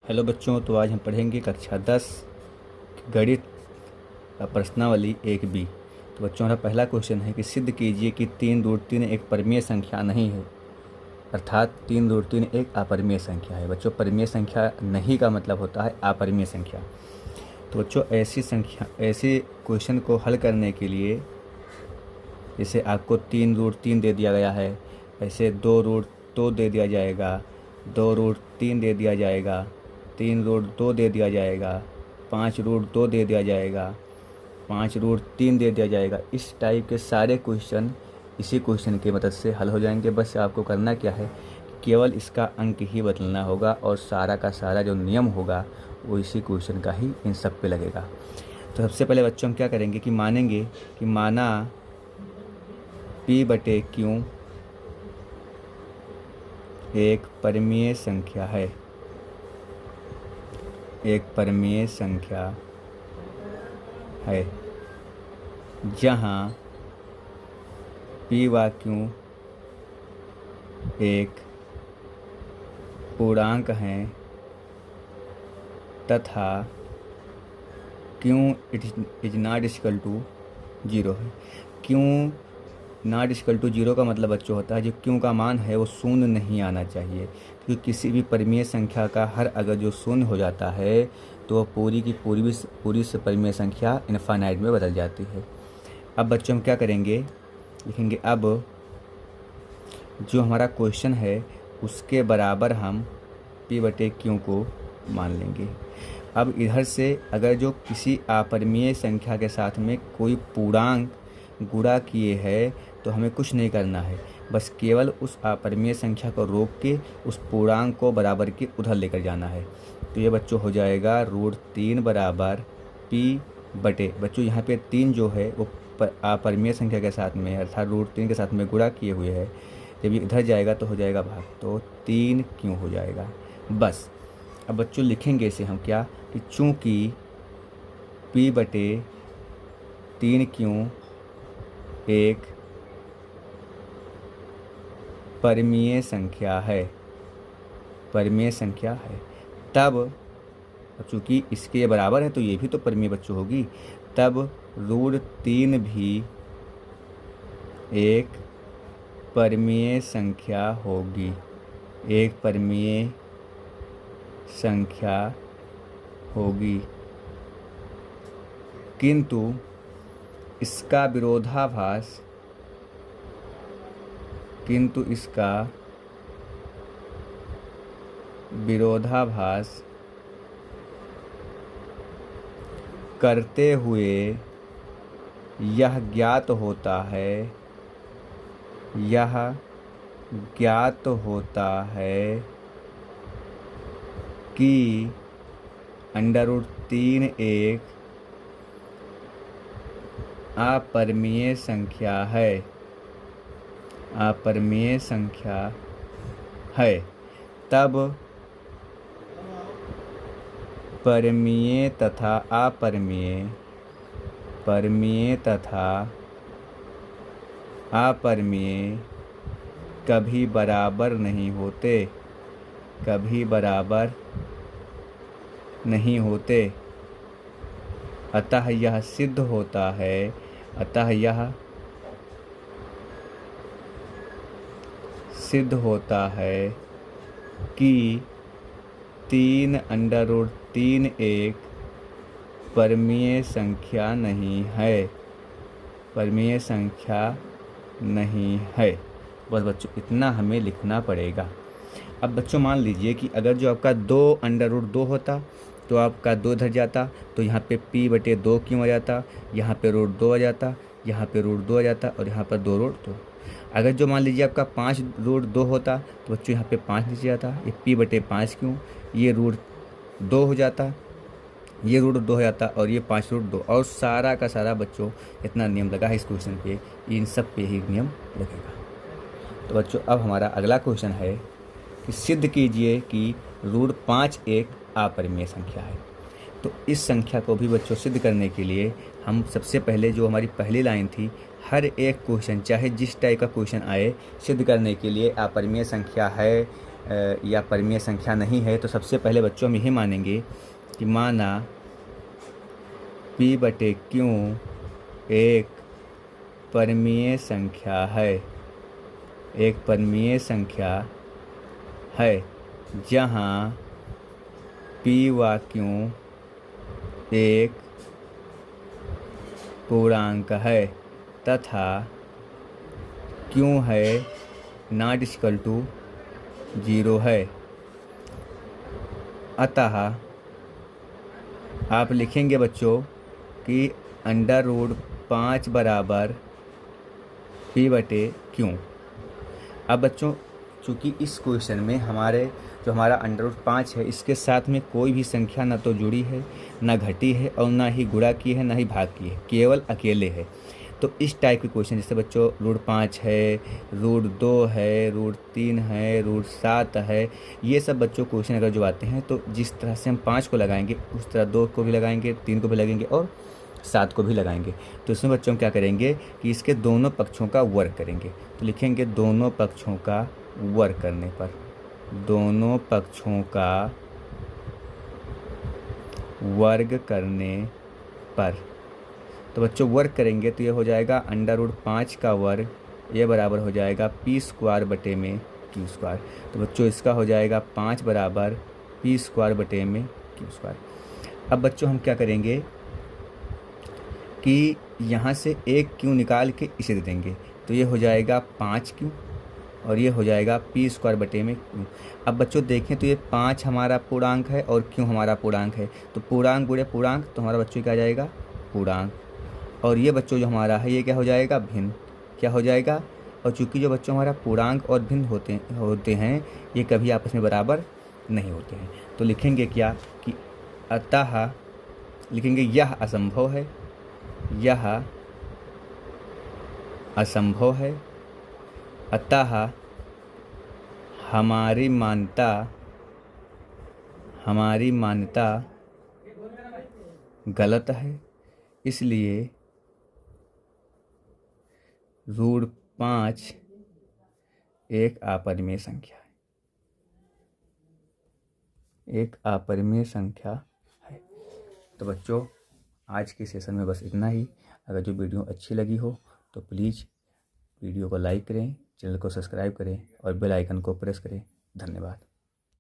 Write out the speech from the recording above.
Hello बच्चों, तो आज हम पढ़ेंगे कक्षा 10 गणित प्रश्नावली 1B। तो बच्चों, हमारा पहला क्वेश्चन है कि सिद्ध कीजिए कि 3√3 एक परिमेय संख्या नहीं है। अर्थात 3√3 एक अपरिमेय संख्या है। बच्चों, परिमेय संख्या नहीं का मतलब होता है अपरिमेय संख्या। तो बच्चों, ऐसे क्वेश्चन को हल करने के लिए जैसे आपको 3√3 दे दिया गया है, ऐसे 2√2 दे दिया जाएगा, 2√3 दे दिया जाएगा, 3√2 दे दिया जाएगा, 5√2 दे दिया जाएगा, 5√3 दे दिया जाएगा। इस टाइप के सारे क्वेश्चन इसी क्वेश्चन की मदद से हल हो जाएंगे। बस आपको करना क्या है, केवल इसका अंक ही बदलना होगा और सारा का सारा जो नियम होगा वो इसी क्वेश्चन का ही इन सब पे लगेगा। तो सबसे पहले बच्चों हम क्या करेंगे कि मानेंगे कि माना P/Q एक परिमेय संख्या है। एक परिमेय संख्या है जहाँ P/Q एक पूर्णांक है तथा Q is not equal to 0 है। Q नॉट इक्वल टू 0 का मतलब बच्चों होता है जो Q का मान है वो शून्य नहीं आना चाहिए, क्योंकि किसी भी परिमेय संख्या का हर अगर जो शून्य हो जाता है तो वह पूरी की पूरी से परिमेय संख्या इनफाइनाइट में बदल जाती है। अब बच्चों हम क्या करेंगे, लिखेंगे अब जो हमारा क्वेश्चन है उसके बराबर हम P/Q को मान लेंगे। अब इधर से अगर जो किसी अपरिमेय संख्या के साथ में कोई पूर्णांक गुणा किए है तो हमें कुछ नहीं करना है, बस केवल उस अपरिमेय संख्या को रोक के उस पूर्णांक को बराबर के उधर लेकर जाना है। तो ये बच्चों हो जाएगा √3 बराबर बच्चों यहाँ पे 3 जो है वो अपरिमेय संख्या के साथ में अर्थात √3 के साथ में गुणा किए हुए है। जब ये इधर जाएगा तो हो जाएगा भाग, तो 3Q हो जाएगा बस। अब बच्चों लिखेंगे इसे हम क्या कि चूँकि P/3Q एक परिमेय संख्या है, तब चूँकि इसके बराबर है तो ये भी तो परिमेय बच्चों होगी, तब √3 भी एक परिमेय संख्या होगी, एक परिमेय संख्या होगी। किंतु इसका विरोधाभास करते हुए यह ज्ञात होता है कि √3 एक अपरिमेय संख्या है, तब परिमेय तथा अपरिमेय कभी बराबर नहीं होते। अतः यह सिद्ध होता है कि 3√3 एक परिमेय संख्या नहीं है। बस बच्चों इतना हमें लिखना पड़ेगा। अब बच्चों मान लीजिए कि अगर जो आपका 2√2 होता तो आपका 2 इधर जाता तो यहाँ पे P/2 आ जाता, यहाँ पे √2 आ जाता, यहाँ पे √2 आ जाता और यहाँ पर 2√2। अगर जो मान लीजिए आपका 5√2 होता तो बच्चों यहाँ पे 5 नीचे जाता, ये P/5Q, ये √2 हो जाता, ये √2 हो जाता और ये 5√2 और सारा का सारा बच्चों इतना नियम लगा है इस क्वेश्चन पे, इन सब पे ही नियम लगेगा। तो बच्चों अब हमारा अगला क्वेश्चन है कि सिद्ध कीजिए कि √5 एक अपरिमेय संख्या है। तो इस संख्या को भी बच्चों सिद्ध करने के लिए हम सबसे पहले जो हमारी पहली लाइन थी, हर एक क्वेश्चन चाहे जिस टाइप का क्वेश्चन आए, सिद्ध करने के लिए अपरिमेय संख्या है या परिमेय संख्या नहीं है, तो सबसे पहले बच्चों हम यही मानेंगे कि माना p/q एक परिमेय संख्या है, एक परिमेय संख्या है जहाँ p व q एक पूर्णांक है तथा q है नॉट इक्वल टू 0 है। अतः आप लिखेंगे बच्चों कि √5 बराबर p/q। अब बच्चों चूँकि इस क्वेश्चन में हमारा √5 है, इसके साथ में कोई भी संख्या ना तो जुड़ी है, ना घटी है और ना ही गुणा की है, ना ही भाग की है, केवल अकेले है। तो इस टाइप के क्वेश्चन जैसे बच्चों √5 है, √2 है, √3 है, √7 है, ये सब बच्चों क्वेश्चन अगर जो आते हैं तो जिस तरह से हम 5 को लगाएंगे उस तरह 2 को भी लगाएंगे, 3 को भी लगाएंगे और 7 को भी लगाएंगे। तो इसमें बच्चों हम क्या करेंगे कि इसके दोनों पक्षों का वर्ग करेंगे। तो लिखेंगे दोनों पक्षों का वर्ग करने पर, दोनों पक्षों का वर्ग करने पर, तो बच्चों वर्ग करेंगे तो ये हो जाएगा √5 का वर्ग, ये बराबर हो जाएगा p² बटे में q²। तो बच्चों इसका हो जाएगा 5 बराबर p² बटे में q²। अब बच्चों हम क्या करेंगे कि यहाँ से एक q निकाल के इसे दे देंगे, तो ये हो जाएगा 5q और ये हो जाएगा p² बटे में q। अब बच्चों देखें तो ये 5 हमारा पूर्णांक है और q हमारा पूर्णांक है, तो पूर्णांक गुणे पूर्णांक तो हमारा बच्चों क्या आ जाएगा पूर्णांक, और ये बच्चों जो हमारा है ये क्या हो जाएगा भिन्न, क्या हो जाएगा। और चूँकि जो बच्चों हमारा पूर्णांक और भिन्न होते हैं ये कभी आपस में बराबर नहीं होते हैं, तो लिखेंगे क्या कि अतः लिखेंगे यह असंभव है, यह असंभव है, अतः हमारी मान्यता गलत है, इसलिए √5 एक अपरिमेय संख्या है, एक अपरिमेय संख्या है। तो बच्चों आज के सेशन में बस इतना ही। अगर जो वीडियो अच्छी लगी हो तो प्लीज़ वीडियो को लाइक करें, चैनल को सब्सक्राइब करें और बेल आइकन को प्रेस करें। धन्यवाद।